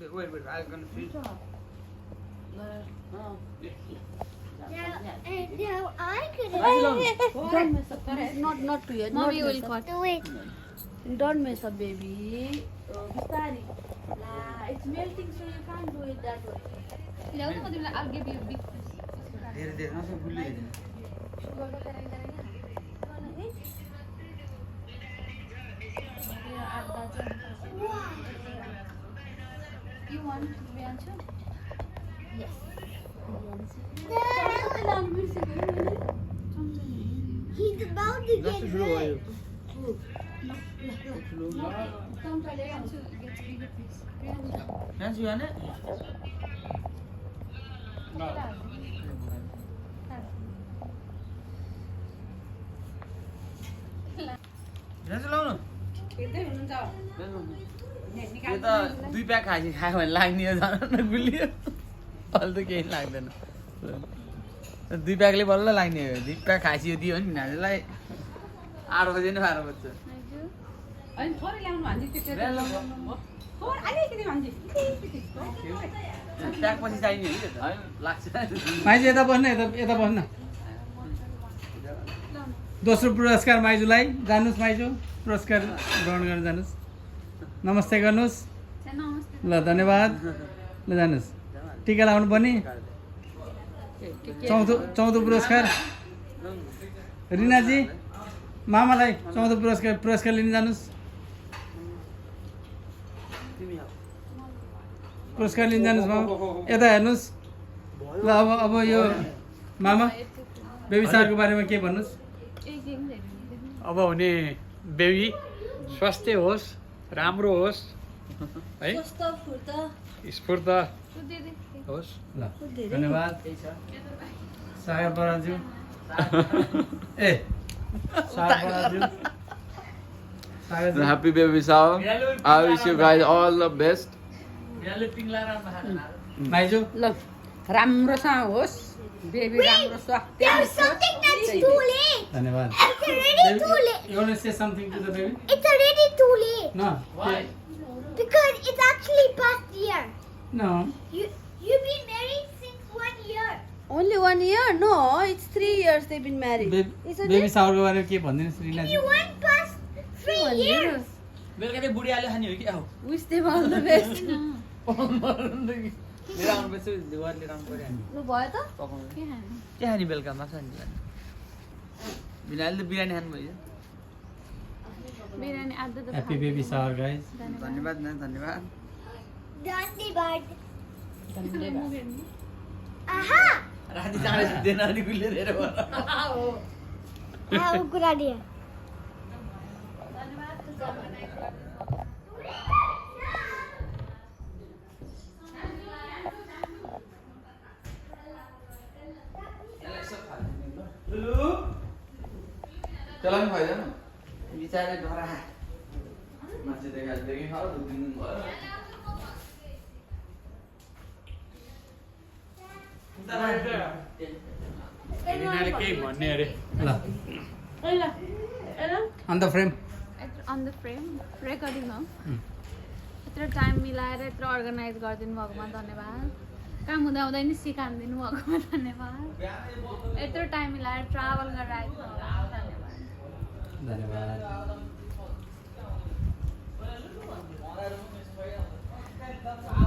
Okay, wait. I'm gonna feed. Now I could Don't mess up. Not to yet. Mommy will cut. do it. Don't mess up, baby. Sorry. It's melting, so you can't do it that way. ल्याउनु म तिमीलाई I'll give you a big piece. धेरै नसो गुल्ली हेर्नु You want Priyanshu? He's about to get जस्तो ठुलो भयो Don't tell Priyanshu gets bigger piece. Priyanshu. नान्सी भने नान्सी लाउनु यो त 2 प्याक खाएपछि खायो भने लाग्ने हो झन् गुलियो अहिले त केही लाग्दैन 2 प्याकले बल्ल लाग्ने हो 2 प्याक खाएपछि यो दियो भने नानीलाई 8 बजे नै 12 बज्छ अनि थोरै ल्याउनु भन्छ त्यो थोर अलिकति भन्छ प्याक पछि चाहिने हो कि त लाग्छ माइजू यता बस्न यता बस्न दोस्रो पुरस्कार माइजूलाई जानुस् माइजू पुरस्कार ग्रहण गर्न जानुस् नमस्ते गर्नुस् ल धन्यवाद ल जानुस् टिका लाउनु पनि चौथो पुरस्कार रिनाजी मामालाई चौथो पुरस्कार लिन जानुस् पुरस्कार लिन जानुस् मामा यता हेर्नुस् ल अब यो मामा बेबी सारको बारेमा के भन्नुस् अब हुने बेबी स्वास्थ्य होस् राम्रो होस् है स्फूर्त होस् ल धन्यवाद सागर बराज्यू ए सागर बराज्यू सागर Happy baby shower. I wish you guys all the best. माइजू ल राम्रोसँग होस् बेबी राम्रो स्वास्थ्य There's something that's too late. धन्यवाद It's already too late. You want to say something to the baby? It's already too late. No. Why? Because it's actually past year. No. You've been married since 1 year. Only 1 year? No, it's 3 years they've been married. Isn't baby it? सावरको बारेमा के भनिदिनुस् रिनाजी You went past 3 years. बेलुका चाहिँ बुढी आलु खाने हो कि आऊ Wish them all the best. लिएर आउनुपर्छ दुवार लिएर आउनु पर्यो हामी लु भयो त? पकाउनु के खाने? के खाने बेलुका मासु खाने बिनाले त बिरयानी खानु भयो बिरयानी आधा त ह्याप्पी बेबी सावर गाइज धन्यवाद न धन्यवाद Dandy bird. Aha! राति चाँडै सुत्दैन अनि गुलियो धेरै Oh, good idea. त्यसलाई पनि फाइदा न बिचारा डरा मान्छे देखि खाऊ दिनु भयो रिनाले केही भन्ने अरे ल on the frame on the frame recording हो यत्रो टाइम मिलाएर यत्रो अर्गनाइज गरिदिनु भएकोमा धन्यवाद काम हुँदा हुँदै नि सिकाइदिनु भएकोमा धन्यवाद यत्रो टाइम मिलाएर ट्राभल गरेर आइदिनु भएकोमा धन्यवाद धन्यवाद